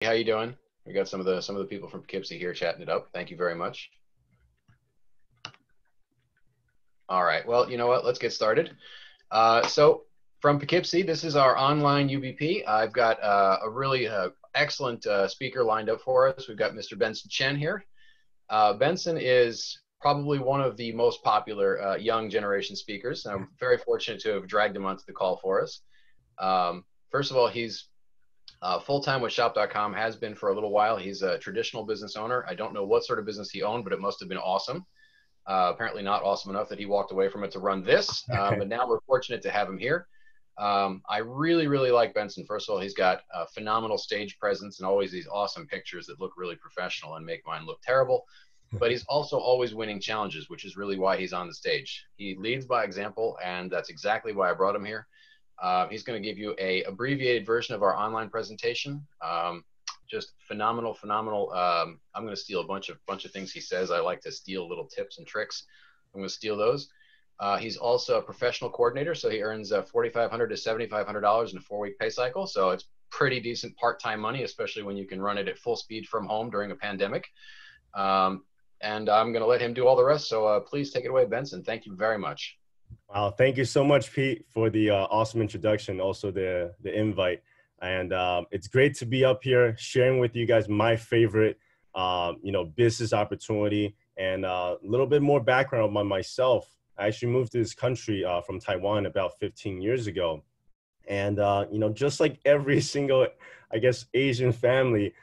How you doing? We got some of the people from Poughkeepsie here chatting it up. Thank you very much. All right. Well, you know what? Let's get started. So from Poughkeepsie, this is our online UBP. I've got a really excellent speaker lined up for us. We've got Mr. Benson Chen here. Benson is probably one of the most popular young generation speakers. I'm very fortunate to have dragged him onto the call for us. First of all, he's full-time with shop.com, has been for a little while. He's a traditional business owner. I don't know what sort of business he owned, but it must have been awesome. Apparently not awesome enough that he walked away from it to run this. But now we're fortunate to have him here. I really, really like Benson. First of all, he's got a phenomenal stage presence and always these awesome pictures that look really professional and make mine look terrible. But he's also always winning challenges, which is really why he's on the stage. He leads by example, and that's exactly why I brought him here. He's going to give you a abbreviated version of our online presentation. Just phenomenal, phenomenal. I'm going to steal a bunch of things he says. I like to steal little tips and tricks. I'm going to steal those. He's also a professional coordinator, so he earns $4,500 to $7,500 in a 4-week pay cycle. So it's pretty decent part-time money, especially when you can run it at full speed from home during a pandemic. And I'm going to let him do all the rest. So please take it away, Benson. Thank you very much. Wow, thank you so much, Pete, for the awesome introduction, also the invite. And it's great to be up here sharing with you guys my favorite, business opportunity and a little bit more background on myself. I actually moved to this country from Taiwan about 15 years ago. And, just like every single, I guess, Asian family,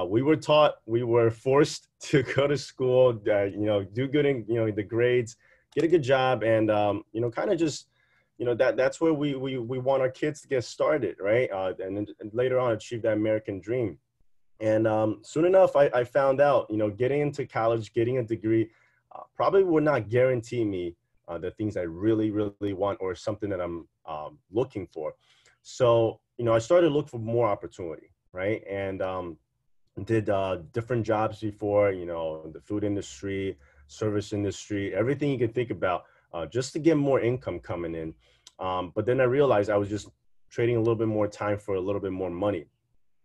we were forced to go to school, do good in, the grades, get a good job, and kind of just, that's where we want our kids to get started, right? And later on achieve that American dream. And soon enough, I found out, getting into college, getting a degree, probably would not guarantee me the things I really, really want or something that I'm looking for. So, I started to look for more opportunity, right? And did different jobs before, the food industry, service industry, everything you could think about, just to get more income coming in. But then I realized I was just trading a little bit more time for a little bit more money.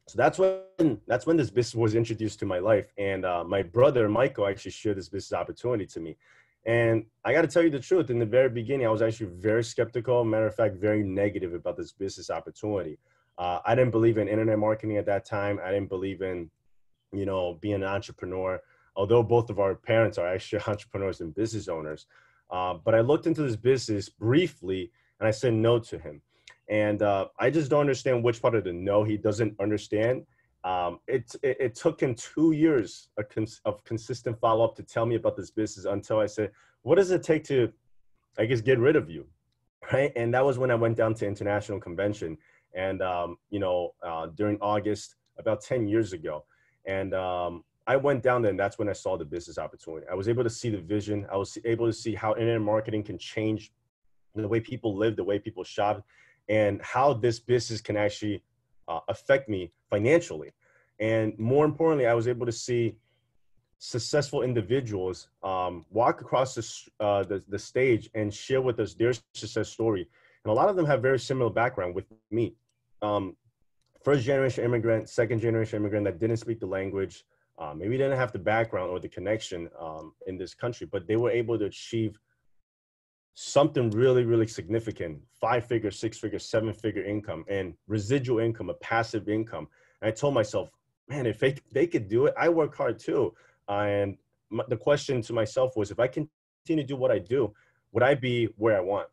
So that's when this business was introduced to my life. And my brother, Michael, actually shared this business opportunity to me. And I got to tell you the truth, in the very beginning, I was actually very skeptical. Matter of fact, very negative about this business opportunity. I didn't believe in internet marketing at that time. I didn't believe in, being an entrepreneur, although both of our parents are actually entrepreneurs and business owners. But I looked into this business briefly and I said no to him. And I just don't understand which part of the no he doesn't understand. It took him 2 years of consistent follow-up to tell me about this business until I said, what does it take to, I guess, get rid of you? Right. And that was when I went down to international convention and, during August, about 10 years ago. And I went down there and that's when I saw the business opportunity. I was able to see the vision. I was able to see how internet marketing can change the way people live, the way people shop, and how this business can actually affect me financially. And more importantly, I was able to see successful individuals walk across the stage and share with us their success story. And a lot of them have very similar background with me. First generation immigrant, second generation immigrant that didn't speak the language, maybe didn't have the background or the connection in this country, but they were able to achieve something really, really significant: 5-figure, 6-figure, 7-figure income and residual income, a passive income. And I told myself, man, if they could do it, I work hard too. And the question to myself was, if I continue to do what I do, would I be where I want?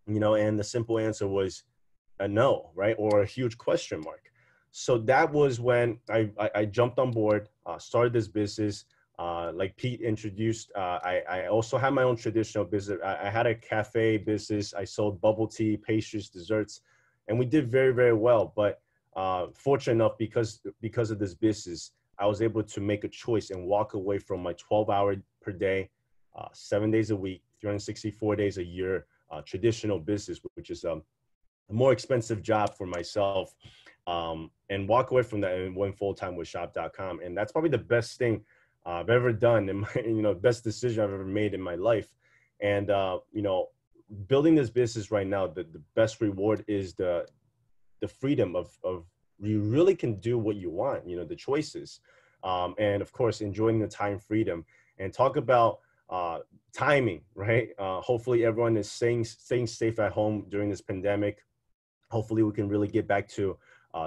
And the simple answer was a no, right? Or a huge question mark. So that was when I jumped on board, started this business. Like Pete introduced, I also had my own traditional business. I had a cafe business. I sold bubble tea, pastries, desserts, and we did very, very well. But fortunate enough, because of this business, I was able to make a choice and walk away from my 12-hour per day, 7 days a week, 364 days a year, traditional business, which is a more expensive job for myself, and walk away from that and went full-time with shop.com. And that's probably the best thing I've ever done, and my, best decision I've ever made in my life. And building this business right now, the best reward is the freedom of you really can do what you want, you know, the choices. And of course, enjoying the time freedom, and talk about timing, right? Hopefully everyone is staying safe at home during this pandemic. Hopefully we can really get back to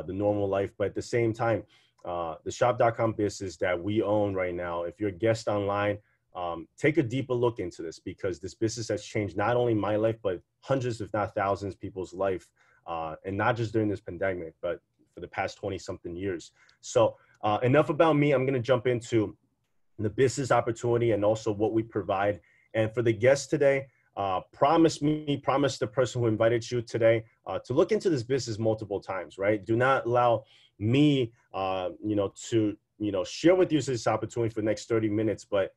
the normal life. But at the same time, the shop.com business that we own right now, if you're a guest online, take a deeper look into this, because this business has changed not only my life, but hundreds, if not thousands, of people's life. And not just during this pandemic, but for the past 20 something years. So enough about me. I'm going to jump into the business opportunity and also what we provide. And for the guests today, promise the person who invited you today to look into this business multiple times, right? Do not allow me, to, share with you this opportunity for the next 30 minutes, but,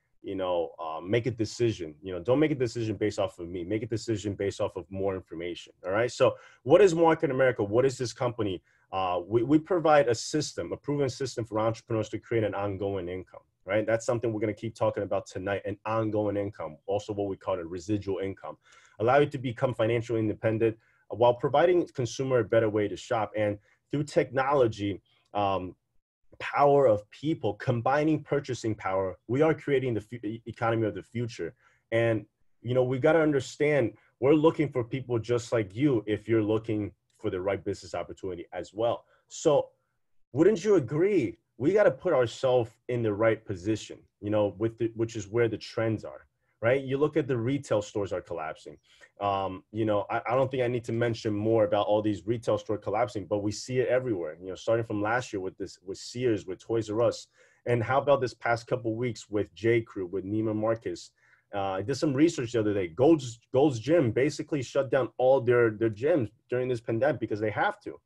make a decision. Don't make a decision based off of me. Make a decision based off of more information. All right. So what is Market America? What is this company? We provide a system, a proven system for entrepreneurs to create an ongoing income, right? That's something we're going to keep talking about tonight, an ongoing income, also what we call a residual income. Allow you to become financially independent while providing consumer a better way to shop. And through technology, power of people, combining purchasing power, we are creating the economy of the future. And, we got to understand, we're looking for people just like you if you're looking for the right business opportunity as well. So wouldn't you agree? We got to put ourselves in the right position, which is where the trends are, right? You look at the retail stores are collapsing. I don't think I need to mention more about all these retail store collapsing, but we see it everywhere, starting from last year with Sears, with Toys R Us. And how about this past couple of weeks with J. Crew, with Neiman Marcus? I did some research the other day. Gold's Gym basically shut down all their gyms during this pandemic because they have to.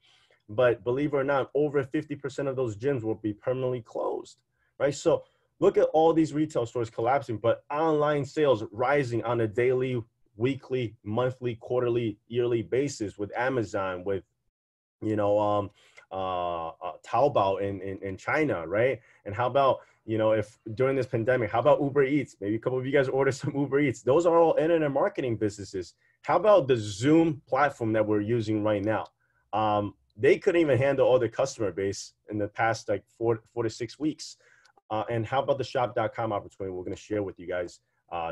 But believe it or not, over 50% of those gyms will be permanently closed, right? So look at all these retail stores collapsing, but online sales rising on a daily, weekly, monthly, quarterly, yearly basis with Amazon, with, Taobao in China, right? And how about, if during this pandemic, how about Uber Eats? Maybe a couple of you guys order some Uber Eats. Those are all internet marketing businesses. How about the Zoom platform that we're using right now? They couldn't even handle all the customer base in the past like four to 6 weeks. And how about the shop.com opportunity we're going to share with you guys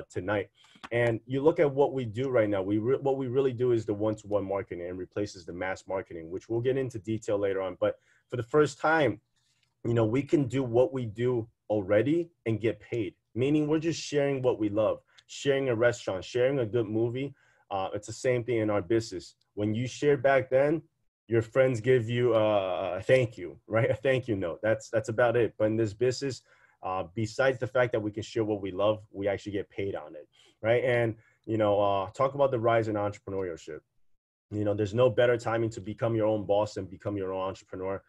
tonight? And you look at what we do right now. What we really do is the one-to-one marketing, and replaces the mass marketing, which we'll get into detail later on. But for the first time, we can do what we do already and get paid, meaning we're just sharing what we love, sharing a restaurant, sharing a good movie. It's the same thing in our business. When you shared back then, your friends give you a thank you, right? A thank you note. That's about it. But in this business, besides the fact that we can share what we love, we actually get paid on it, right? And, talk about the rise in entrepreneurship. There's no better timing to become your own boss and become your own entrepreneur,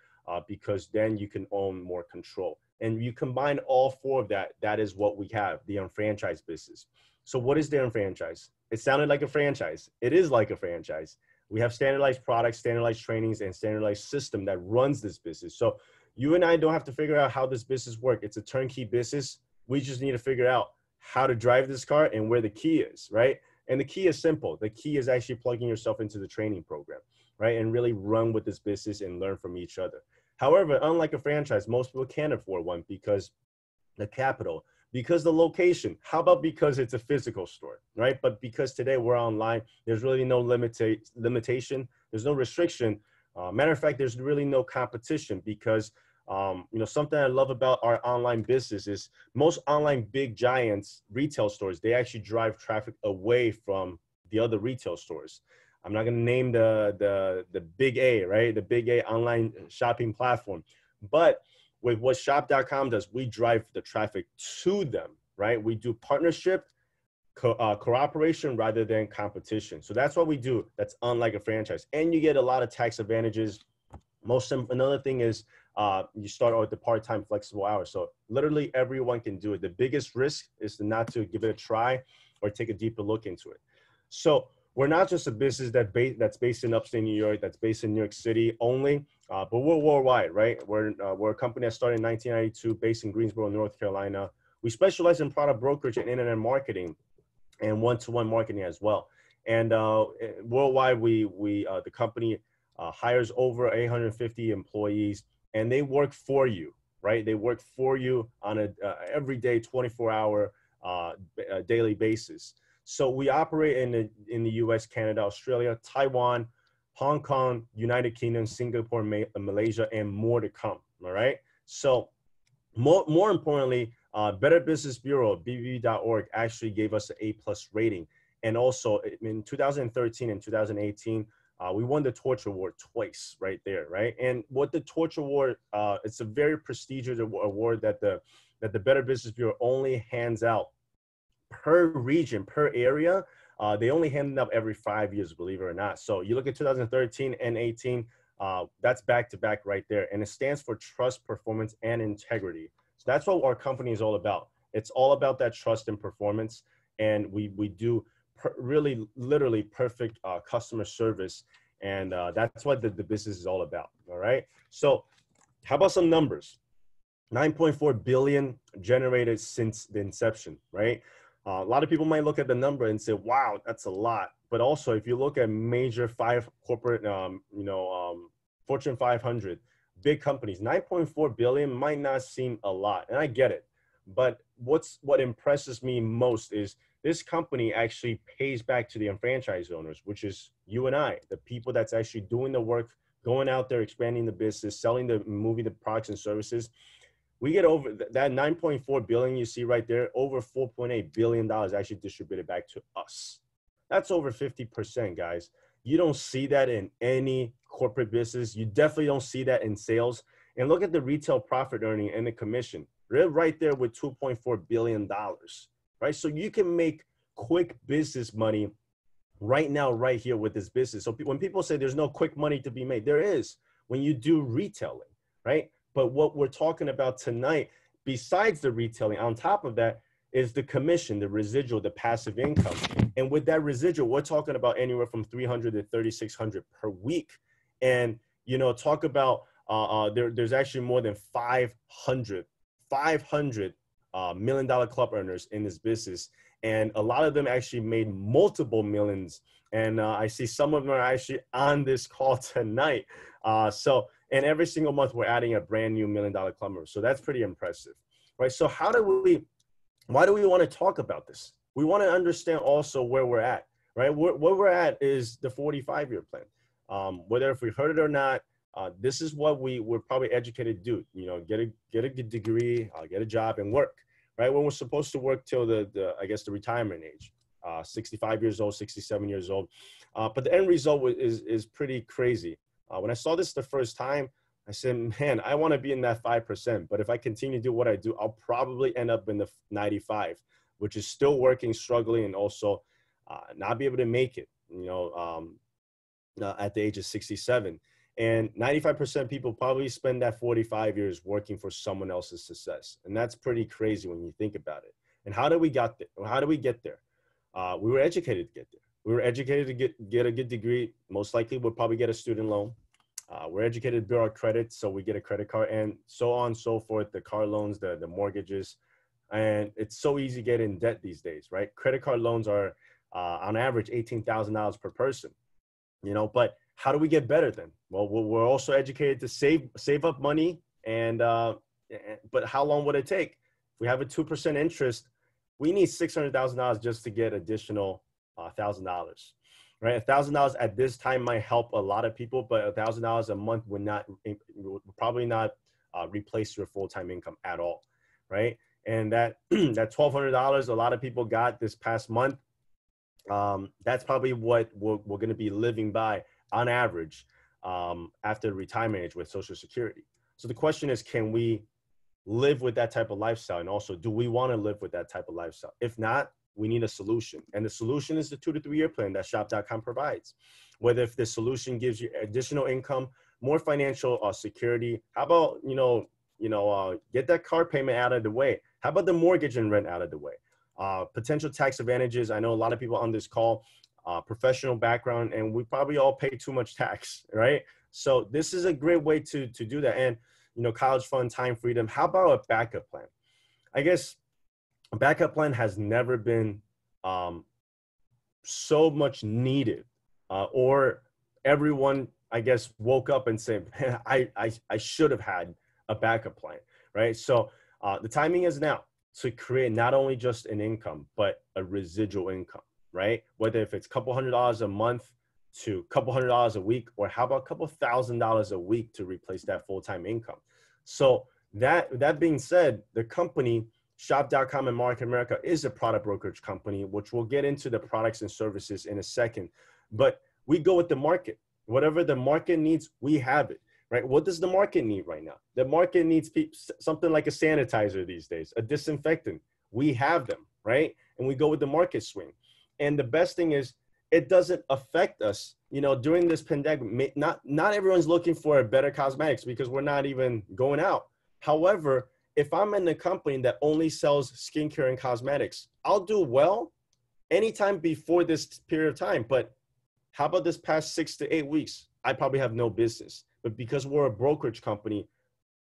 because then you can own more control. And you combine all four of that, that is what we have, the unfranchised business. So what is the unfranchised? It sounded like a franchise. It is like a franchise. We have standardized products, standardized trainings, and standardized system that runs this business. So you and I don't have to figure out how this business works. It's a turnkey business. We just need to figure out how to drive this car and where the key is, right? And the key is simple. The key is actually plugging yourself into the training program, right? And really run with this business and learn from each other. However, unlike a franchise, most people can't afford one because the capital, because the location. How about because it's a physical store, right? But because today we're online, there's really no limitation. There's no restriction. Matter of fact, there's really no competition because, something I love about our online business is most online big giants retail stores, they actually drive traffic away from the other retail stores. I'm not going to name the big A, right? The big A online shopping platform. But with what shop.com does, we drive the traffic to them, right? We do partnership, cooperation rather than competition. So that's what we do. That's unlike a franchise. And you get a lot of tax advantages. Another thing is you start with the part-time flexible hours. So literally everyone can do it. The biggest risk is to not to give it a try or take a deeper look into it. So we're not just a business that's based in upstate New York, that's based in New York City only, but we're worldwide, right? We're a company that started in 1992, based in Greensboro, North Carolina. We specialize in product brokerage and internet marketing and one-to-one marketing as well. And worldwide, the company hires over 850 employees, and they work for you, right? They work for you on a everyday 24-hour daily basis. So we operate in the US, Canada, Australia, Taiwan, Hong Kong, United Kingdom, Singapore, Malaysia, and more to come. All right. So more importantly, Better Business Bureau, BB.org, actually gave us an A+ rating. And also in 2013 and 2018, we won the Torch Award twice right there, right? And what the Torch Award, it's a very prestigious award that the Better Business Bureau only hands out per region, per area. They only hand it up every 5 years, believe it or not. So you look at 2013 and 18, that's back to back right there. And it stands for trust, performance, and integrity. So that's what our company is all about. It's all about that trust and performance. And we do really, literally perfect customer service. And that's what the business is all about. All right. So how about some numbers? 9.4 billion generated since the inception, right? A lot of people might look at the number and say, wow, that's a lot. But also, if you look at major corporate, Fortune 500, big companies, 9.4 billion might not seem a lot. And I get it. But what impresses me most is this company actually pays back to the enfranchised owners, which is you and I, the people that's actually doing the work, going out there, expanding the business, selling the products and services. We get over that 9.4 billion you see right there, over 4.8 billion dollars actually distributed back to us. That's over 50%, guys. You don't see that in any corporate business. You definitely don't see that in sales. And look at the retail profit earning and the commission. They're right there with 2.4 billion dollars, right? So you can make quick business money right now, right here with this business. So when people say there's no quick money to be made, there is when you do retailing, right? But what we're talking about tonight, besides the retailing, on top of that is the commission, the residual, the passive income. And with that residual, we're talking about anywhere from 300 to 3,600 per week. And, talk about there's actually more than 500 $500 million club earners in this business. And a lot of them actually made multiple millions. And I see some of them are actually on this call tonight. And every single month we're adding a brand new $1 million club member. So that's pretty impressive, right? So why do we want to talk about this? We want to understand also where we're at, right? Where we're at is the 45-year plan. Whether if we heard it or not, this is what we're probably educated to do, get a good degree, get a job and work, right? When we're supposed to work till the retirement age, 65 years old, 67 years old. But the end result is pretty crazy. When I saw this the first time, I said, man, I want to be in that 5%. But if I continue to do what I do, I'll probably end up in the 95, which is still working, struggling, and also not be able to make it, at the age of 67. And 95% of people probably spend that 45 years working for someone else's success. And that's pretty crazy when you think about it. And how do we get there? How do we get there? We were educated to get there. We were educated to get a good degree. Most likely we'll probably get a student loan. We're educated to build our credit, so we get a credit card and so on and so forth, the car loans, the mortgages. And it's so easy to get in debt these days, right? Credit card loans are on average $18,000 per person, but how do we get better then? Well, we're also educated to save up money but how long would it take? If we have a 2% interest, we need $600,000 just to get additional $1,000, right? $1,000 at this time might help a lot of people, but $1,000 a month would probably not replace your full-time income at all, right? And that $1,200 a lot of people got this past month, that's probably what we're going to be living by on average after retirement age with Social Security. So the question is, can we live with that type of lifestyle? And also, do we want to live with that type of lifestyle? If not, we need a solution. And the solution is the 2 to 3 year plan that shop.com provides. Whether if the solution gives you additional income, more financial security, how about, get that car payment out of the way? How about the mortgage and rent out of the way? Potential tax advantages. I know a lot of people on this call, professional background, and we probably all pay too much tax, right? So this is a great way to do that. And, college fund, time freedom. How about a backup plan? I guess a backup plan has never been so much needed, or everyone I guess, woke up and said, man, I should have had a backup plan, right? So the timing is now to create not only just an income, but a residual income, right? Whether if it's a couple $100s a month to a couple $100s a week, or how about a couple $1,000s a week to replace that full-time income. So that being said, the company Shop.com and Market America is a product brokerage company, which we'll get into the products and services in a second. But we go with the market. Whatever the market needs, we have it, right? What does the market need right now? The market needs something like a sanitizer these days, a disinfectant. We have them, right? And we go with the market swing. And the best thing is, it doesn't affect us. You know, during this pandemic, not everyone's looking for a better cosmetics because we're not even going out. However, if I'm in a company that only sells skincare and cosmetics, I'll do well anytime before this period of time. But how about this past 6 to 8 weeks? I probably have no business. But because we're a brokerage company,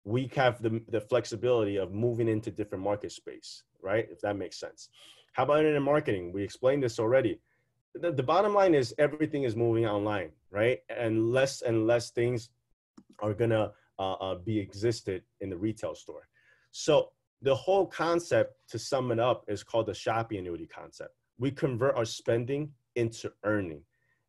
we have the flexibility of moving into different market space, right? If that makes sense. How about internet marketing? We explained this already. The bottom line is everything is moving online, right? And less things are gonna be existed in the retail store. So the whole concept, to sum it up, is called the shopping annuity concept. We convert our spending into earning,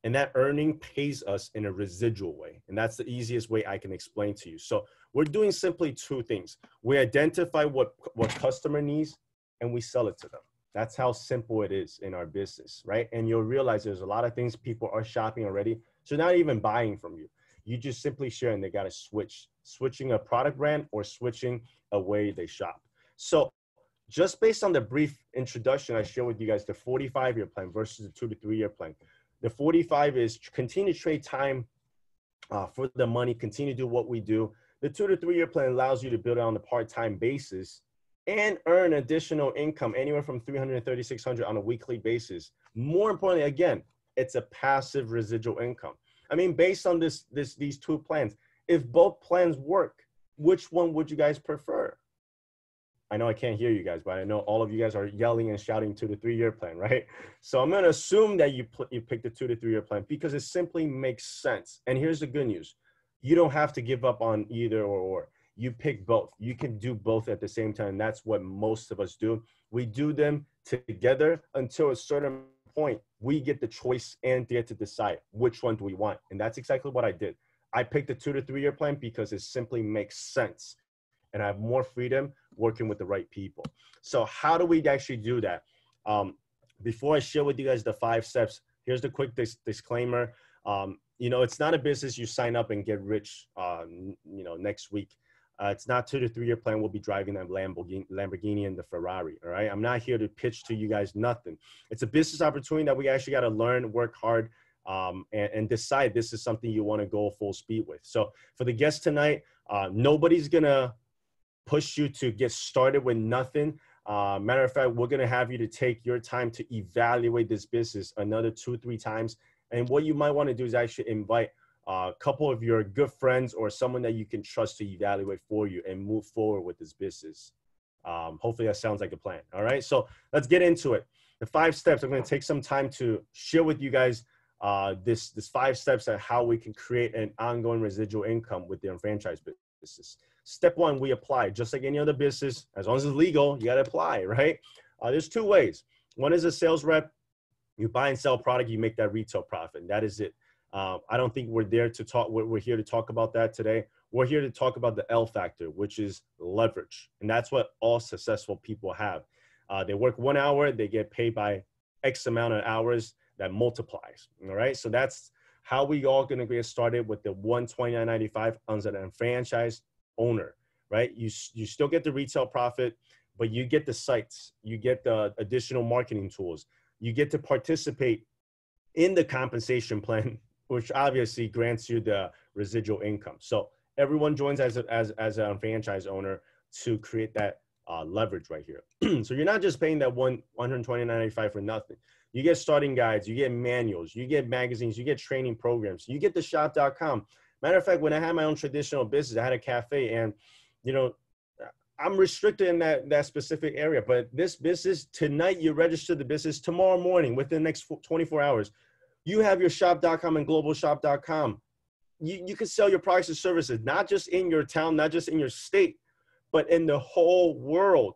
and that earning pays us in a residual way. And that's the easiest way I can explain to you. So we're doing simply two things. We identify what customer needs and we sell it to them. That's how simple it is in our business, right? And you'll realize there's a lot of things people are shopping already. So not even buying from you. You just simply share and they got to switching a product brand or switching a way they shop. So just based on the brief introduction I shared with you guys, the 45-year plan versus the 2 to 3 year plan. The 45 is continue to trade time for the money, continue to do what we do. The 2 to 3 year plan allows you to build it on a part-time basis and earn additional income anywhere from $300 to $3,600 on a weekly basis. More importantly, again, it's a passive residual income. I mean, based on these two plans, if both plans work, which one would you guys prefer? I know I can't hear you guys, but I know all of you guys are yelling and shouting 2 to 3 year plan, right? So I'm going to assume that you picked the 2 to 3 year plan because it simply makes sense. And here's the good news. You don't have to give up on either or. You pick both. You can do both at the same time. That's what most of us do. We do them together until a certain point. We get the choice and get to decide which one do we want. And that's exactly what I did. I picked the 2 to 3 year plan because it simply makes sense. And I have more freedom working with the right people. So how do we actually do that? Before I share with you guys the 5 steps, here's the quick disclaimer. You know, it's not a business you sign up and get rich, you know, next week. It's not 2 to 3 year plan. We'll be driving that Lamborghini and the Ferrari. All right. I'm not here to pitch to you guys nothing. It's a business opportunity that we actually got to learn, work hard, and decide this is something you want to go full speed with. So for the guests tonight, nobody's going to push you to get started with nothing. Matter of fact, we're going to have you to take your time to evaluate this business another 2-3 times. And what you might want to do is actually invite a couple of your good friends or someone that you can trust to evaluate for you and move forward with this business. Hopefully that sounds like a plan. All right. So let's get into it. The 5 steps, I'm going to take some time to share with you guys this 5 steps on how we can create an ongoing residual income with the franchise business. Step 1, we apply. Just like any other business, as long as it's legal, you got to apply, right? There's 2 ways. One is a sales rep. You buy and sell product, you make that retail profit. That is it. I don't think we're there to talk. We're here to talk about that today. We're here to talk about the L factor, which is leverage. And that's what all successful people have. They work 1 hour, they get paid by X amount of hours that multiplies. All right. So that's how we all going to get started with the $129.95 as an franchise owner, right? You still get the retail profit, but you get the sites, you get the additional marketing tools, you get to participate in the compensation plan, which obviously grants you the residual income. So everyone joins as a franchise owner to create that leverage right here. So you're not just paying that $129.95 for nothing. You get starting guides, you get manuals, you get magazines, you get training programs, you get the shop.com. Matter of fact, when I had my own traditional business, I had a cafe, and, you know, I'm restricted in that specific area. But this business, tonight, you register the business. Tomorrow morning, within the next 24 hours, you have your shop.com and globalshop.com you can sell your products and services, not just in your town, not just in your state, but in the whole world.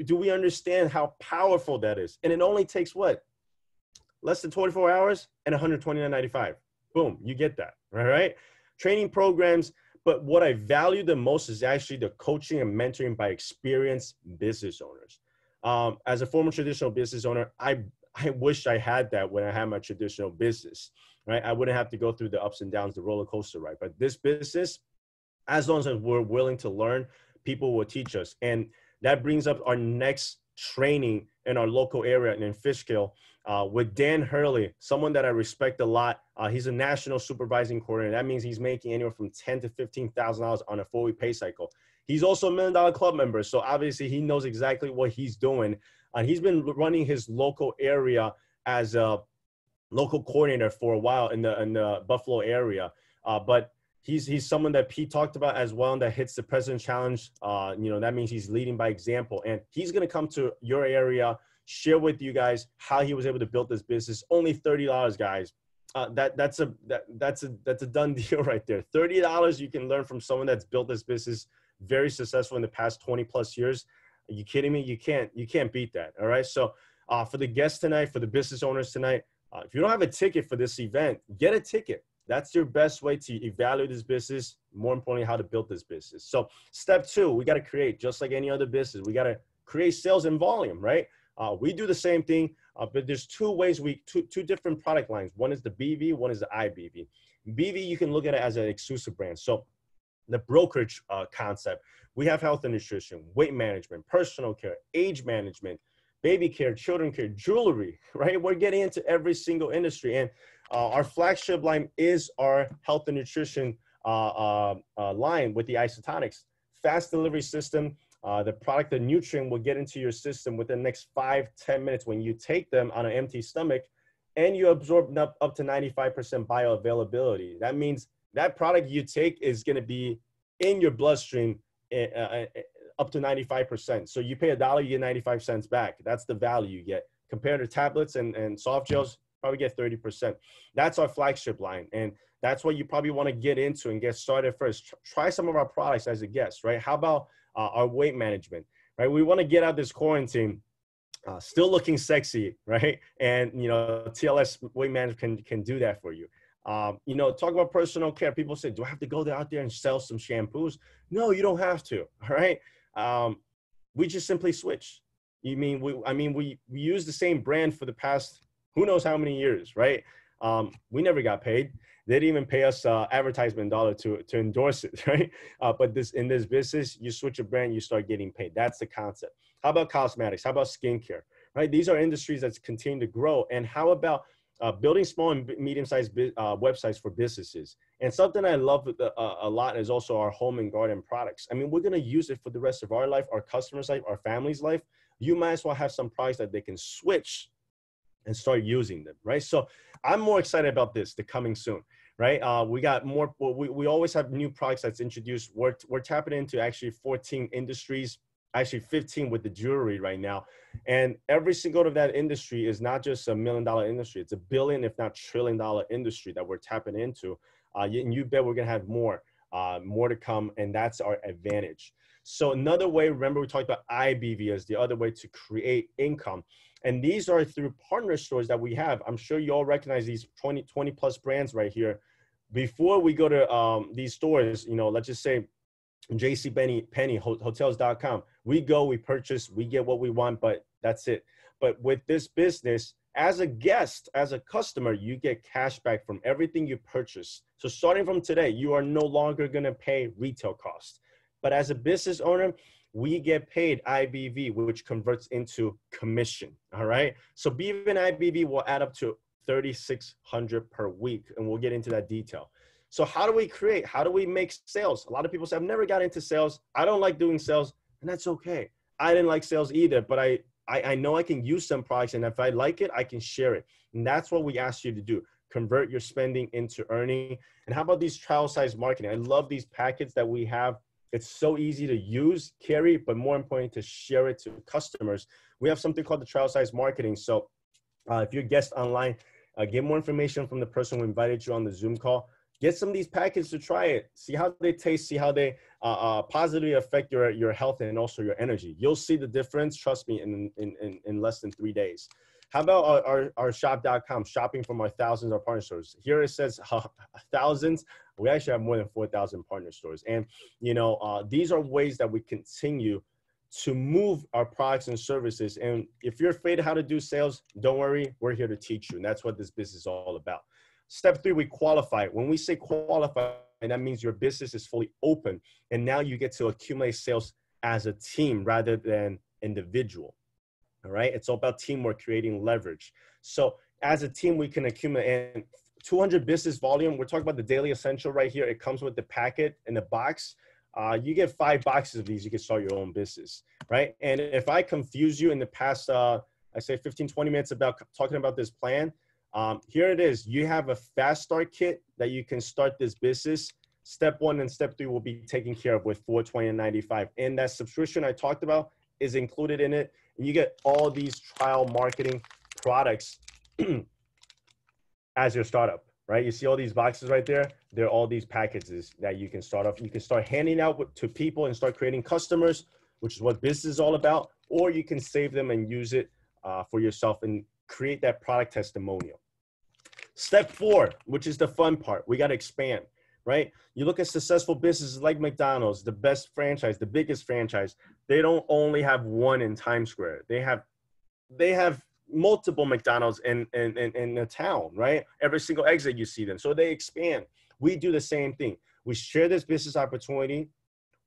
Do we understand how powerful that is? And it only takes what? Less than 24 hours and $129.95. Boom, you get that, all right? Training programs, but what I value the most is actually the coaching and mentoring by experienced business owners. As a former traditional business owner, I wish I had that when I had my traditional business, right? I wouldn't have to go through the ups and downs, the roller coaster ride. But this business, as long as we're willing to learn, people will teach us. And that brings up our next training in our local area in Fishkill with Dan Hurley, someone that I respect a lot. He's a national supervising coordinator. That means he's making anywhere from $10,000 to $15,000 on a 4-week pay cycle. He's also $1 Million Club member. So obviously he knows exactly what he's doing. And he's been running his local area as a local coordinator for a while in the Buffalo area. But he's someone that Pete talked about as well, and that hits the President Challenge. That means he's leading by example. And he's going to come to your area, share with you guys how he was able to build this business. Only $30, guys. That's a done deal right there. $30 you can learn from someone that's built this business very successful in the past 20 plus years. Are you kidding me? You can't beat that. All right. So for the guests tonight, for the business owners tonight, if you don't have a ticket for this event, get a ticket. That's your best way to evaluate this business. More importantly, how to build this business. So step 2, we got to create, just like any other business, we got to create sales and volume, right? We do the same thing, but there's two different product lines. One is the BV, one is the IBV. BV, you can look at it as an exclusive brand. So the brokerage concept, we have health and nutrition, weight management, personal care, age management, baby care, children care, jewelry, right? We're getting into every single industry. And our flagship line is our health and nutrition line with the isotonics. Fast delivery system, the product, the nutrient will get into your system within the next 5-10 minutes when you take them on an empty stomach, and you absorb up to 95% bioavailability. That means that product you take is going to be in your bloodstream up to 95%. So you pay $1, you get 95 cents back. That's the value you get. Compared to tablets and soft gels, probably get 30%. That's our flagship line. And that's what you probably want to get into and get started first. Try some of our products as a guest, right? How about our weight management, right? We want to get out this quarantine still looking sexy, right? And, TLS weight management can do that for you. Talk about personal care. People say, do I have to go out there and sell some shampoos? No, you don't have to, all right? We just simply switch. We use the same brand for the past who knows how many years, right? We never got paid. They didn't even pay us advertisement dollar to endorse it, right? But in this business, you switch a brand, you start getting paid. That's the concept. How about cosmetics? How about skincare, right? These are industries that continue to grow. And how about building small and medium-sized websites for businesses? And something I love a lot is also our home and garden products. We're going to use it for the rest of our life, our customers' life, our family's life. You might as well have some products that they can switch and start using them, right? So I'm more excited about this, the coming soon, right? We got more, we always have new products that's introduced. We're tapping into actually 14 industries, actually 15 with the jewelry right now. And every single of that industry is not just $1 million industry. It's $1 billion, if not $1 trillion industry that we're tapping into. And you bet we're gonna have more to come, and that's our advantage. So another way, remember we talked about IBV as the other way to create income. And these are through partner stores that we have. I'm sure you all recognize these 20 plus brands right here. Before we go to these stores, let's just say JCPenney, hotels.com. We go, we purchase, we get what we want, but that's it. But with this business, as a guest, as a customer, you get cash back from everything you purchase. So starting from today, you are no longer going to pay retail costs. But as a business owner, we get paid IBV, which converts into commission, all right? So BV and IBV will add up to $3,600 per week, and we'll get into that detail. So how do we create? How do we make sales? A lot of people say, I've never got into sales. I don't like doing sales, and that's okay. I didn't like sales either, but I know I can use some products, and if I like it, I can share it. And that's what we ask you to do. Convert your spending into earning. And how about these trial size marketing? I love these packets that we have. It's so easy to use, carry, but more important to share it to customers. We have something called the trial size marketing. So if you're a guest online, get more information from the person who invited you on the Zoom call. Get some of these packages to try it. See how they taste. See how they positively affect your health and also your energy. You'll see the difference. Trust me, in less than 3 days. How about our shop.com, shopping from our thousands of partner stores? Here it says thousands. We actually have more than 4,000 partner stores. And, you know, these are ways that we continue to move our products and services. And if you're afraid of how to do sales, don't worry. We're here to teach you. And that's what this business is all about. Step 3, we qualify. When we say qualify, that means your business is fully open. And now you get to accumulate sales as a team rather than individual. All right. It's all about teamwork, creating leverage. So as a team, we can accumulate, and 200 business volume. We're talking about the daily essential right here. It comes with the packet in the box. You get 5 boxes of these. You can start your own business. Right. And if I confuse you in the past, I say 15, 20 minutes about talking about this plan, here it is. You have a fast start kit that you can start this business. Step 1 and step 3 will be taken care of with $420 and $95. And that subscription I talked about is included in it. And you get all these trial marketing products as your startup, right? You see all these boxes right there? They're all these packages that you can start off. You can start handing out to people and start creating customers, which is what business is all about. Or you can save them and use it for yourself and create that product testimonial. Step 4, which is the fun part, we got to expand, right? You look at successful businesses like McDonald's, the best franchise, the biggest franchise. They don't only have one in Times Square. They have multiple McDonald's in the town, right? Every single exit you see them. So they expand. We do the same thing. We share this business opportunity.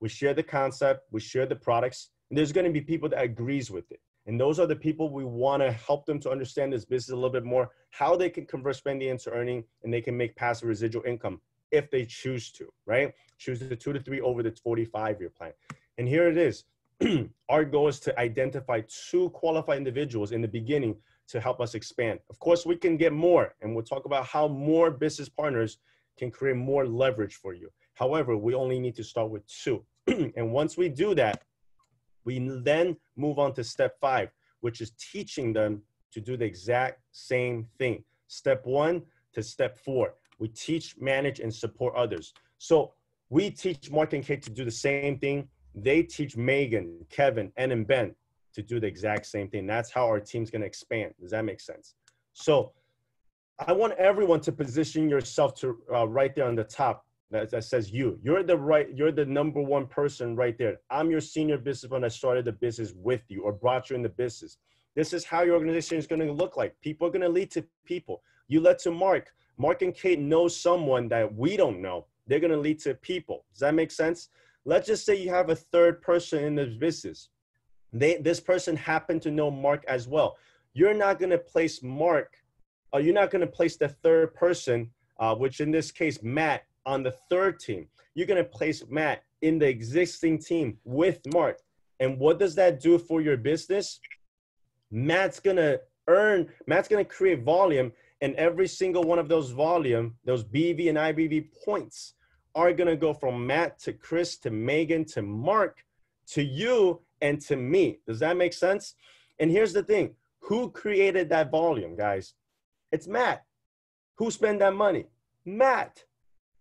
We share the concept. We share the products. And there's going to be people that agrees with it. And those are the people we want to help them to understand this business a little bit more, how they can convert spending into earning, and they can make passive residual income if they choose to, right? Choose the 2 to 3 over the 45-year plan. And here it is. Our goal is to identify 2 qualified individuals in the beginning to help us expand. Of course, we can get more, and we'll talk about how more business partners can create more leverage for you. However, we only need to start with 2. And once we do that, we then move on to step 5, which is teaching them to do the exact same thing. Step 1 to step 4. We teach, manage, and support others. So we teach Mark and Kate to do the same thing. They teach Megan, Kevin, and Ben to do the exact same thing. That's how our team's going to expand. Does that make sense? So I want everyone to position yourself to right there on the top. That says you're the number 1 person right there. I'm your senior business when I started the business with you or brought you in the business. This is how your organization is going to look like. People are going to lead to people. You led to Mark. Mark and Kate know someone that we don't know. They're going to lead to people. Does that make sense? Let's just say you have a 3rd person in this business. This person happened to know Mark as well. You're not going to place Mark, or you're not going to place the 3rd person, which in this case, Matt, on the 3rd team. You're going to place Matt in the existing team with Mark. And what does that do for your business? Matt's going to create volume, and every single one of those volume, those BV and IBV points are going to go from Matt to Chris to Megan to Mark to you and to me. Does that make sense? And here's the thing. Who created that volume, guys? It's Matt. Who spent that money? Matt.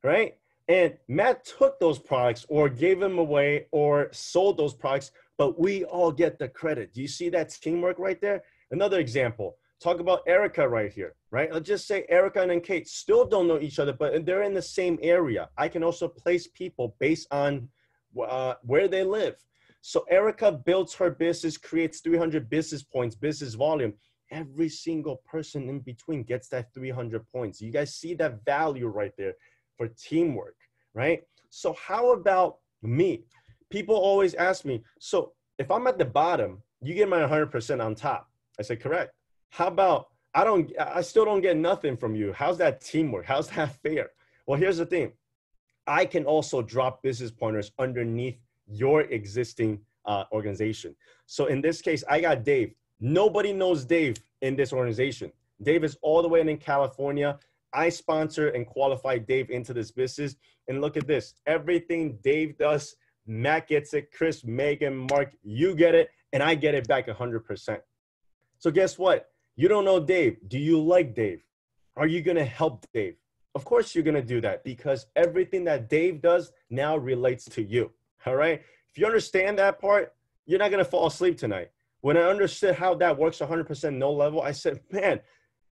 Right? And Matt took those products or gave them away or sold those products, but we all get the credit. Do you see that teamwork right there? Another example, talk about Erica right here, right? Let's just say Erica and Kate still don't know each other, but they're in the same area. I can also place people based on where they live. So Erica builds her business, creates 300 business points, business volume. Every single person in between gets that 300 points. You guys see that value right there for teamwork, right? So how about me? People always ask me, so if I'm at the bottom, you get my 100% on top. I say, correct. How about, I still don't get nothing from you. How's that teamwork? How's that fair? Well, here's the thing. I can also drop business partners underneath your existing organization. So in this case, I got Dave. Nobody knows Dave in this organization. Dave is all the way in California. I sponsor and qualify Dave into this business. And look at this. Everything Dave does, Matt gets it, Chris, Megan, Mark, you get it, and I get it back 100%. So guess what? You don't know Dave. Do you like Dave? Are you going to help Dave? Of course you're going to do that because everything that Dave does now relates to you. All right. If you understand that part, you're not going to fall asleep tonight. When I understood how that works 100% no level, I said, man,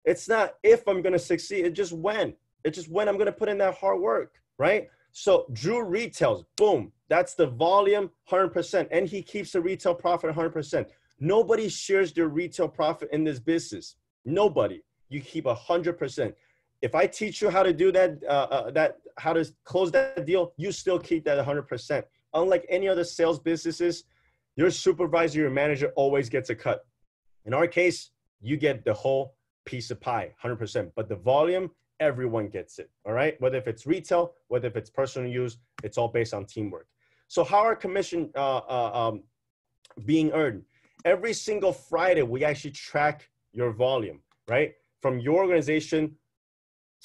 it's not if I'm going to succeed. It's just when. It's just when I'm going to put in that hard work. Right. So Drew retails, boom. That's the volume 100%. And he keeps the retail profit 100%. Nobody shares their retail profit in this business. Nobody. You keep 100%. If I teach you how to do that, how to close that deal, you still keep that 100%. Unlike any other sales businesses, your supervisor, your manager always gets a cut. In our case, you get the whole piece of pie, 100%. But the volume, everyone gets it, all right? Whether if it's retail, whether if it's personal use, it's all based on teamwork. So how are commission being earned? Every single Friday, we actually track your volume, right? From your organization,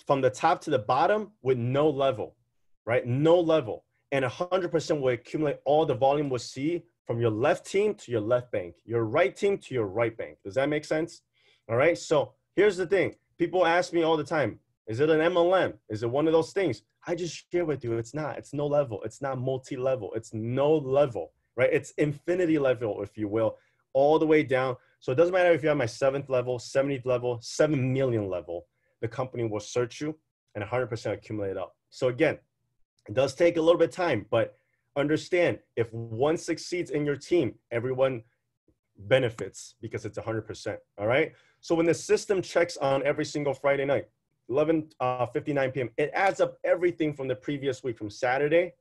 from the top to the bottom with no level, right? No level. And 100% will accumulate all the volume we'll see from your left team to your left bank, your right team to your right bank. Does that make sense? All right. So here's the thing. People ask me all the time, is it an MLM? Is it one of those things? I just share with you. It's not. It's no level. It's not multi-level. It's no level, right? It's infinity level, if you will, all the way down. So it doesn't matter if you're at my 7th level, 70th level, 7 million level. The company will search you and 100% accumulate up. So again, it does take a little bit of time, but understand if one succeeds in your team, everyone benefits because it's 100%. All right. So when the system checks on every single Friday night, 11:59 p.m., it adds up everything from the previous week, from Saturday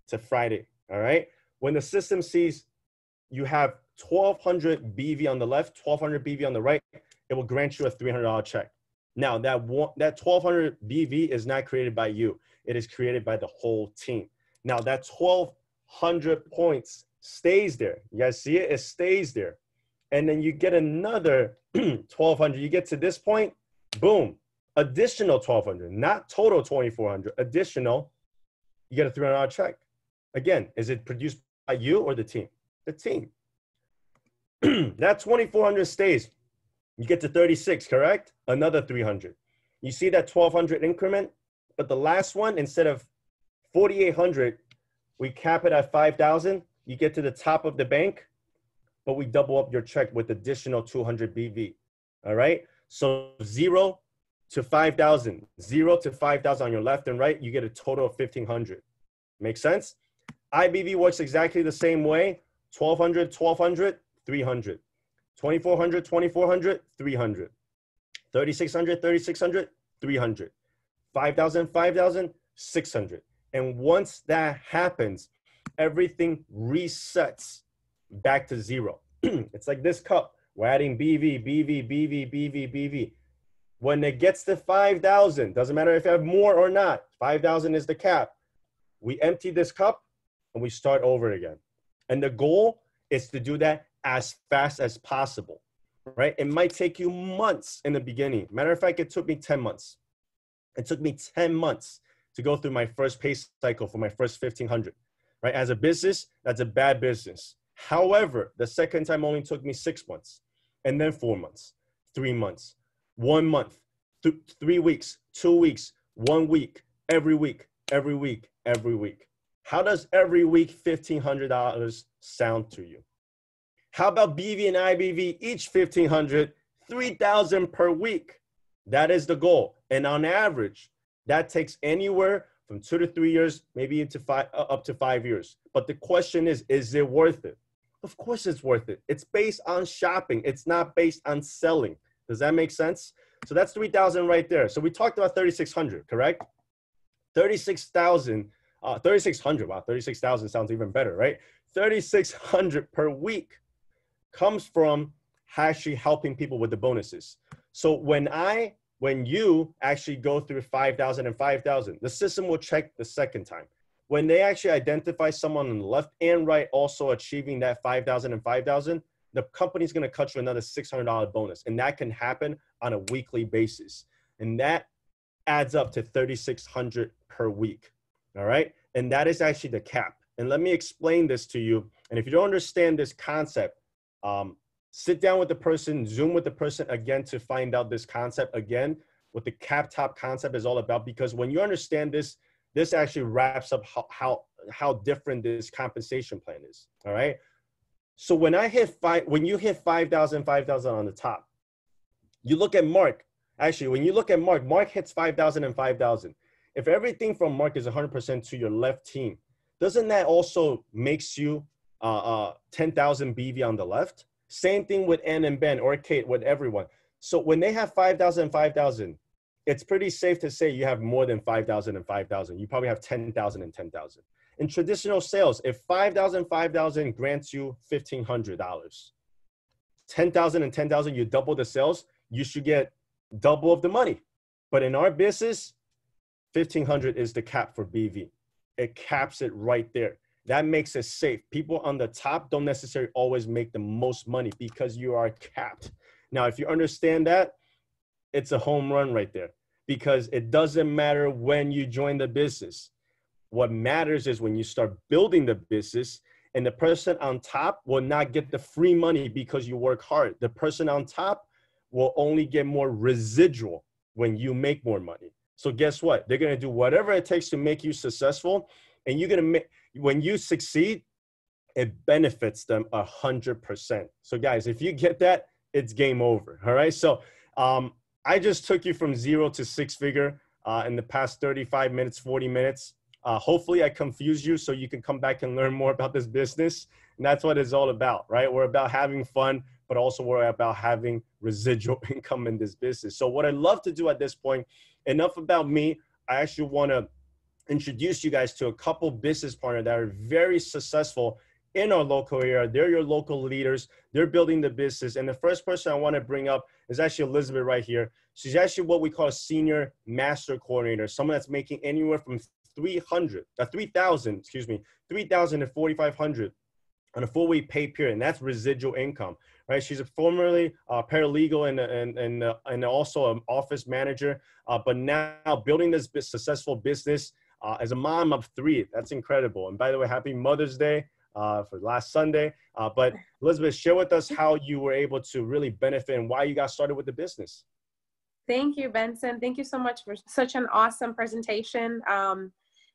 to Friday. All right. When the system sees you have 1,200 BV on the left, 1,200 BV on the right, it will grant you a $300 check. Now, that 1,200 BV is not created by you. It is created by the whole team. Now, that 1,200 points stays there. You guys see it? It stays there. And then you get another 1,200. You get to this point, boom, additional 1,200, not total 2,400, additional, you get a $300 check. Again, is it produced by you or the team? The team. That 2,400 stays. You get to 36, correct? Another 300. You see that 1,200 increment? But the last one, instead of 4,800, we cap it at 5,000. You get to the top of the bank, but we double up your check with additional 200 BV. All right? So 0 to 5,000, 0 to 5,000 on your left and right, you get a total of 1,500. Make sense? IBV works exactly the same way. 1,200, 1,200, 300. 2,400, 2,400, 300. 3,600, 3,600, 300. 5,000, 5,000, 600. And once that happens, everything resets back to 0. It's like this cup. We're adding BV, BV, BV, BV, BV. When it gets to 5,000, doesn't matter if you have more or not, 5,000 is the cap. We empty this cup and we start over again. And the goal is to do that as fast as possible, right? It might take you months in the beginning. Matter of fact, it took me 10 months. It took me 10 months to go through my first pay cycle for my first 1,500, right? As a business, that's a bad business. However, the second time only took me 6 months, and then 4 months, 3 months, 1 month, 3 weeks, 2 weeks, 1 week, every week, every week, every week. How does every week $1,500 sound to you? How about BV and IBV, each 1,500, 3,000 per week? That is the goal. And on average, that takes anywhere from 2 to 3 years, maybe into up to 5 years. But the question is it worth it? Of course it's worth it. It's based on shopping. It's not based on selling. Does that make sense? So that's 3,000 right there. So we talked about 3,600, correct? 36,000, 3,600. Wow, 36,000 sounds even better, right? 3,600 per week comes from actually helping people with the bonuses. So when you actually go through 5,000 and 5,000, the system will check the second time. When they actually identify someone on the left and right also achieving that 5,000 and 5,000, the company's going to cut you another $600 bonus. And that can happen on a weekly basis. And that adds up to 3,600 per week. All right. And that is actually the cap. And let me explain this to you. And if you don't understand this concept, sit down with the person, Zoom with the person again to find out this concept again. what the cap top concept is all about, because when you understand this, this actually wraps up how different this compensation plan is. All right. So when you hit 5,000 on the top, you look at Mark. Actually, when you look at Mark hits 5,000 and 5,000. If everything from Mark is 100% to your left team, doesn't that also makes you 10,000 BV on the left? Same thing with Ann and Ben or Kate, with everyone. So when they have 5,000 and 5,000, it's pretty safe to say you have more than 5,000 and 5,000. You probably have 10,000 and 10,000. In traditional sales, if 5,000 grants you $1,500, 10,000 and 10,000, you double the sales, you should get double of the money. But in our business, 1,500 is the cap for BV. It caps it right there. That makes it safe. People on the top don't necessarily always make the most money because you are capped. Now, if you understand that, it's a home run right there, because it doesn't matter when you join the business. What matters is when you start building the business, and the person on top will not get the free money because you work hard. The person on top will only get more residual when you make more money. So guess what? They're going to do whatever it takes to make you successful. And you're going to make, when you succeed, it benefits them 100%. So guys, if you get that, it's game over. All right. So I just took you from 0 to 6 figure in the past 35 minutes, 40 minutes. Hopefully I confused you so you can come back and learn more about this business. And that's what it's all about, right? We're about having fun, but also we're about having residual income in this business. So what I love to do at this point, enough about me. I actually want to introduce you guys to a couple business partners that are very successful in our local area. They're your local leaders. They're building the business. And the first person I want to bring up is actually Elizabeth right here. She's actually what we call a senior master coordinator, someone that's making anywhere from 3,000 to 4,500 on a 4-week pay period, and that's residual income, right? She's a formerly paralegal and also an office manager, but now building this successful business as a mom of 3. That's incredible. And by the way, happy Mother's Day for last Sunday. But Elizabeth, share with us how you were able to really benefit and why you got started with the business. Thank you, Benson. Thank you so much for such an awesome presentation.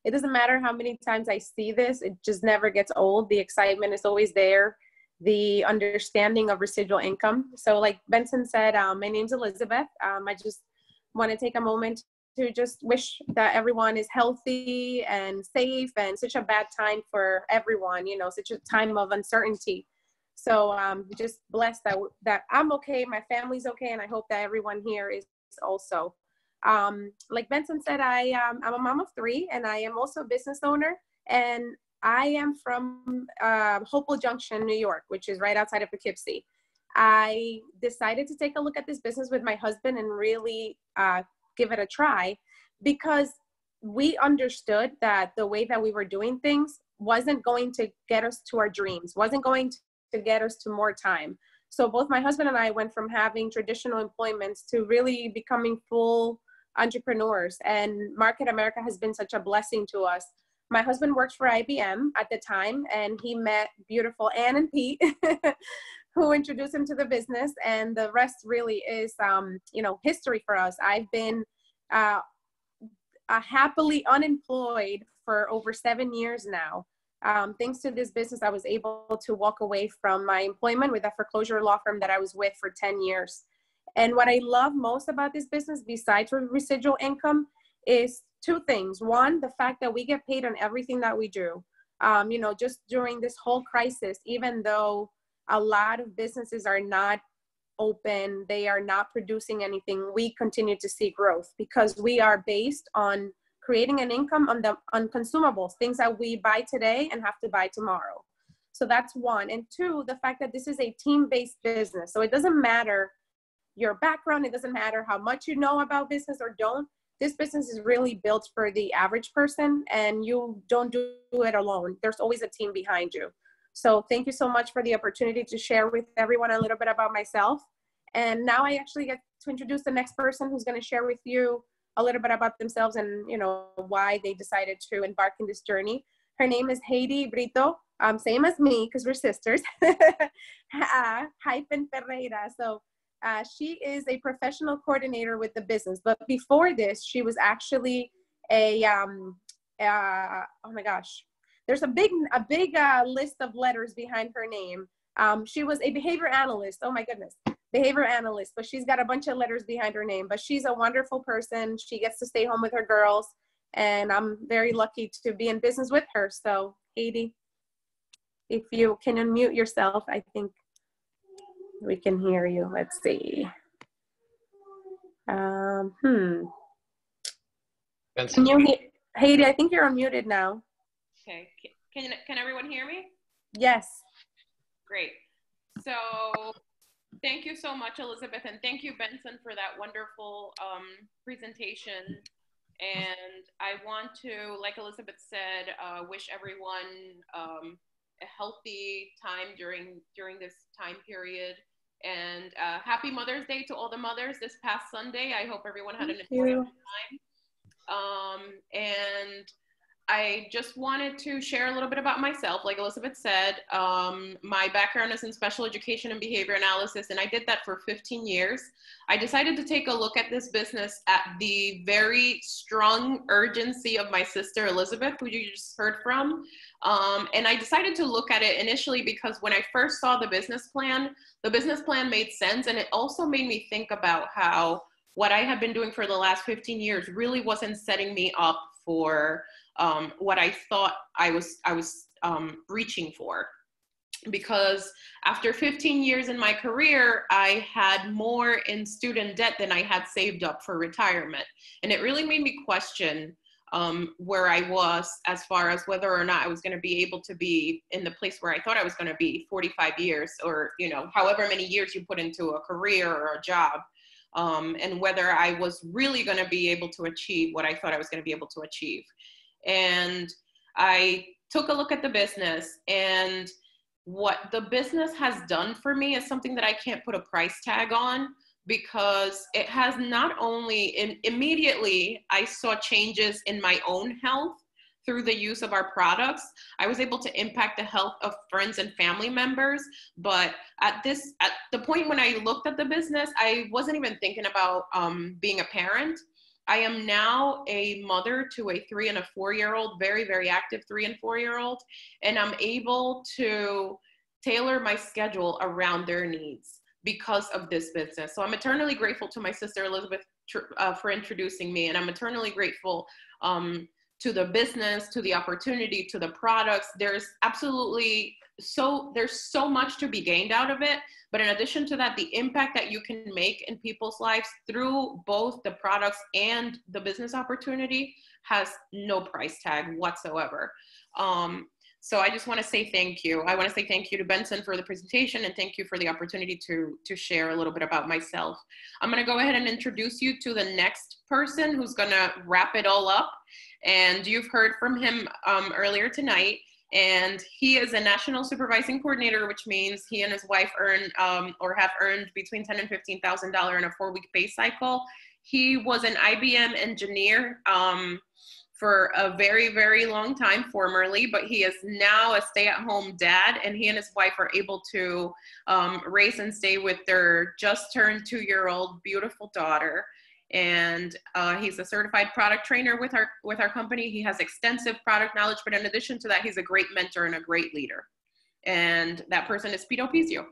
It doesn't matter how many times I see this, it just never gets old. The excitement is always there. The understanding of residual income. So like Benson said, my name's Elizabeth. I just want to take a moment to just wish that everyone is healthy and safe, and such a bad time for everyone, you know, such a time of uncertainty. So just blessed that I'm okay, my family's okay, and I hope that everyone here is also. Like Benson said, I'm a mom of 3, and I am also a business owner, and I am from Hopewell Junction, New York, which is right outside of Poughkeepsie. I decided to take a look at this business with my husband and really give it a try, because we understood that the way that we were doing things wasn't going to get us to our dreams, wasn't going to get us to more time. So both my husband and I went from having traditional employments to really becoming full entrepreneurs, and Market America has been such a blessing to us. My husband worked for IBM at the time, and he met beautiful Ann and Pete who introduced him to the business, and the rest really is history for us. I've been happily unemployed for over 7 years now. Thanks to this business, I was able to walk away from my employment with a foreclosure law firm that I was with for 10 years. And what I love most about this business, besides residual income, is 2 things. One, the fact that we get paid on everything that we do. Just during this whole crisis, even though a lot of businesses are not open, they are not producing anything, we continue to see growth because we are based on creating an income on consumables, things that we buy today and have to buy tomorrow. So that's 1. And 2, the fact that this is a team-based business. So it doesn't matter your background, it doesn't matter how much you know about business or don't. This business is really built for the average person, and you don't do it alone. There's always a team behind you. So thank you so much for the opportunity to share with everyone a little bit about myself. And now I actually get to introduce the next person who's going to share with you a little bit about themselves and, why they decided to embark in this journey. Her name is Heidi Brito, same as me because we're sisters, hyphen Ferreira. So She is a professional coordinator with the business, but before this, she was actually a, oh my gosh, there's a big list of letters behind her name. She was a behavior analyst. Oh my goodness, behavior analyst, but she's got a bunch of letters behind her name, but she's a wonderful person. She gets to stay home with her girls, and I'm very lucky to be in business with her. So Haiti, if you can unmute yourself, I think we can hear you. Let's see. Benson. Can you hear, Haiti, I think you're unmuted now. Okay, can everyone hear me? Yes. Great. So thank you so much, Elizabeth, and thank you, Benson, for that wonderful presentation. And I want to, like Elizabeth said, wish everyone a healthy time during this time period. And happy Mother's Day to all the mothers this past Sunday. I hope everyone had an enjoyable time. And I just wanted to share a little bit about myself. Like Elizabeth said, my background is in special education and behavior analysis, and I did that for 15 years. I decided to take a look at this business at the very strong urgency of my sister, Elizabeth, who you just heard from. And I decided to look at it initially because when I first saw the business plan made sense. And it also made me think about how what I had been doing for the last 15 years really wasn't setting me up for what I thought I was reaching for. Because after 15 years in my career, I had more in student debt than I had saved up for retirement. And it really made me question where I was as far as whether or not I was going to be able to be in the place where I thought I was going to be 45 years or, you know, however many years you put into a career or a job. And whether I was really going to be able to achieve what I thought I was going to be able to achieve. And I took a look at the business, and what the business has done for me is something that I can't put a price tag on, because it has not only, immediately I saw changes in my own health through the use of our products. I was able to impact the health of friends and family members. But at the point when I looked at the business, I wasn't even thinking about being a parent. I am now a mother to a 3 and a 4-year-old, very, very active 3 and 4-year-old. And I'm able to tailor my schedule around their needs because of this business. So I'm eternally grateful to my sister, Elizabeth, for introducing me. And I'm eternally grateful to the business, to the opportunity, to the products. There's so much to be gained out of it. But in addition to that, the impact that you can make in people's lives through both the products and the business opportunity has no price tag whatsoever. So I just want to say thank you. I want to say thank you to Benson for the presentation, and thank you for the opportunity to share a little bit about myself. I'm going to go ahead and introduce you to the next person who's going to wrap it all up. And you've heard from him earlier tonight. And he is a national supervising coordinator, which means he and his wife earn or have earned between $10,000 and $15,000 in a 4-week pay cycle. He was an IBM engineer for a very, very long time formerly, but he is now a stay-at-home dad, and he and his wife are able to raise and stay with their just turned 2-year-old beautiful daughter. And he's a certified product trainer with our company. He has extensive product knowledge, but in addition to that, he's a great mentor and a great leader. And that person is Pito Pizio.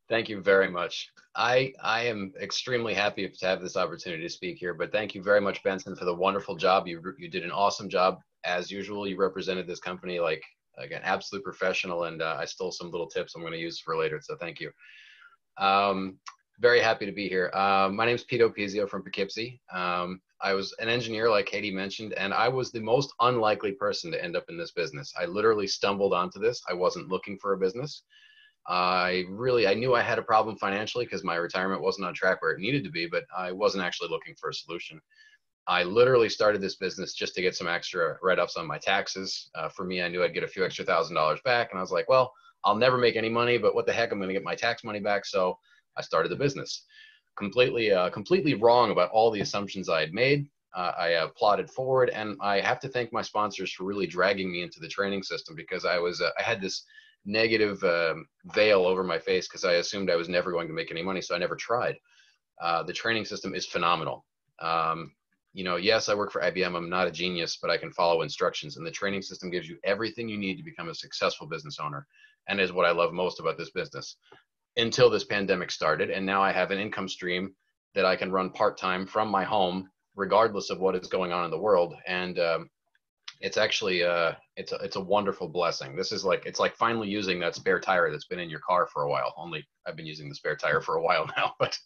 Thank you very much. I am extremely happy to have this opportunity to speak here, but thank you very much, Benson, for the wonderful job. You did an awesome job. As usual, you represented this company like an absolute professional, and I stole some little tips I'm going to use for later, so thank you. Very happy to be here. My name is Pito Pizio from Poughkeepsie. I was an engineer, like Katie mentioned, and I was the most unlikely person to end up in this business. I literally stumbled onto this. I wasn't looking for a business. I knew I had a problem financially because my retirement wasn't on track where it needed to be, but I wasn't actually looking for a solution. I literally started this business just to get some extra write-ups on my taxes. For me, I knew I'd get a few extra $1,000s back, and I was like, well, I'll never make any money, but what the heck, I'm going to get my tax money back. So I started the business. Completely wrong about all the assumptions I had made. I plotted forward, and I have to thank my sponsors for really dragging me into the training system, because I had this negative veil over my face because I assumed I was never going to make any money, so I never tried. The training system is phenomenal. You know, yes, I work for IBM. I'm not a genius, but I can follow instructions. And the training system gives you everything you need to become a successful business owner, and is what I love most about this business. Until this pandemic started, and now I have an income stream that I can run part-time from my home, regardless of what is going on in the world. And it's actually it's a wonderful blessing. This is like, it's like finally using that spare tire that's been in your car for a while. Only I've been using the spare tire for a while now, but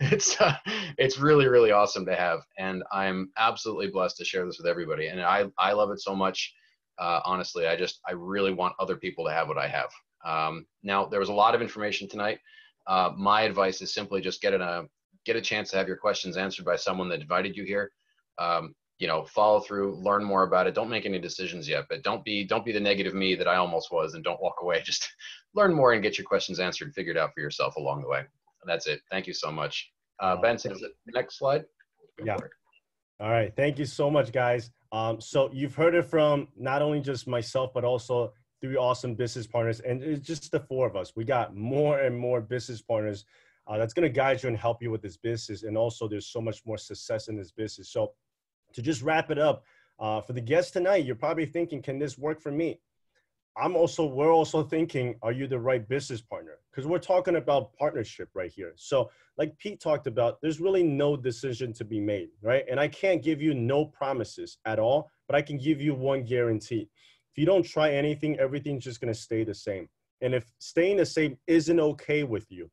it's really, really awesome to have, and I'm absolutely blessed to share this with everybody. And I love it so much. Honestly, I really want other people to have what I have. Now, there was a lot of information tonight. My advice is simply just get a chance to have your questions answered by someone that invited you here. You know, follow through, learn more about it. Don't make any decisions yet, but don't be the negative me that I almost was, and don't walk away. Just learn more and get your questions answered, figured out for yourself along the way. That's it. Thank you so much. Benson, is it next slide? Yeah. All right. Thank you so much, guys. So you've heard it from not only just myself, but also 3 awesome business partners, and it's just the 4 of us. We got more and more business partners that's going to guide you and help you with this business. And also there's so much more success in this business. So to just wrap it up, for the guests tonight, you're probably thinking, can this work for me? We're also thinking, are you the right business partner? Because we're talking about partnership right here. So like Pete talked about, there's really no decision to be made, right? And I can't give you no promises at all, but I can give you one guarantee. If you don't try anything, everything's just going to stay the same. And if staying the same isn't okay with you,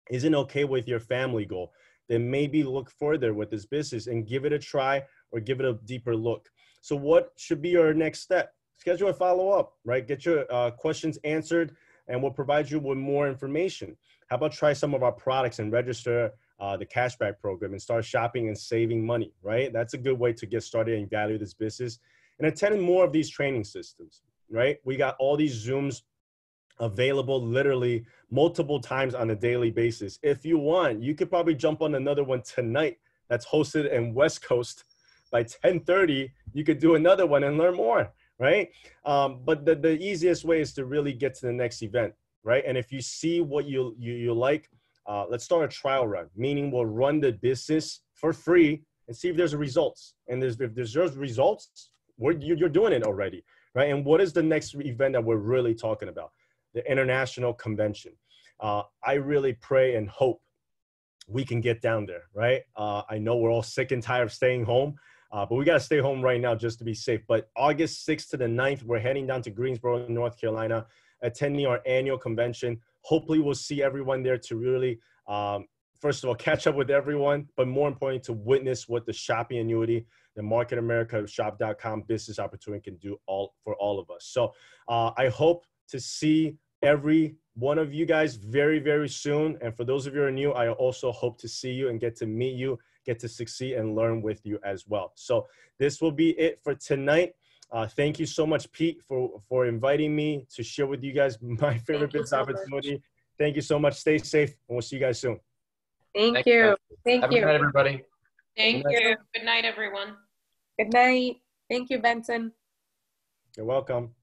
isn't okay with your family goal, then maybe look further with this business and give it a try or give it a deeper look. So what should be your next step? Schedule a follow-up, right? Get your questions answered, and we'll provide you with more information. How about try some of our products and register the cashback program and start shopping and saving money, right? That's a good way to get started and value this business. And attend more of these training systems, right? We got all these Zooms available literally multiple times on a daily basis. If you want, you could probably jump on another one tonight that's hosted in West Coast. By 10:30, you could do another one and learn more, right? But the easiest way is to really get to the next event, right? And if you see what you like, let's start a trial run, meaning we'll run the business for free and see if there's results. And if there's results, you're doing it already, right? And what is the next event that we're really talking about? The international convention. I really pray and hope we can get down there, right? I know we're all sick and tired of staying home, but we got to stay home right now just to be safe. But August 6th to the 9th, we're heading down to Greensboro, North Carolina, attending our annual convention. Hopefully we'll see everyone there to really, first of all, catch up with everyone, but more importantly, to witness what the shopping annuity, the Market America Shop.com business opportunity can do for all of us. So I hope to see every one of you guys very, very soon. And for those of you who are new, I also hope to see you and get to meet you, get to succeed and learn with you as well. So this will be it for tonight. Thank you so much, Pete, for inviting me to share with you guys my favorite business opportunity. Thank you so much. Stay safe, and we'll see you guys soon. Thank you. Thank Have you. a good night, everybody. Thank you. Good night, everyone. Good night. Thank you, Benson. You're welcome.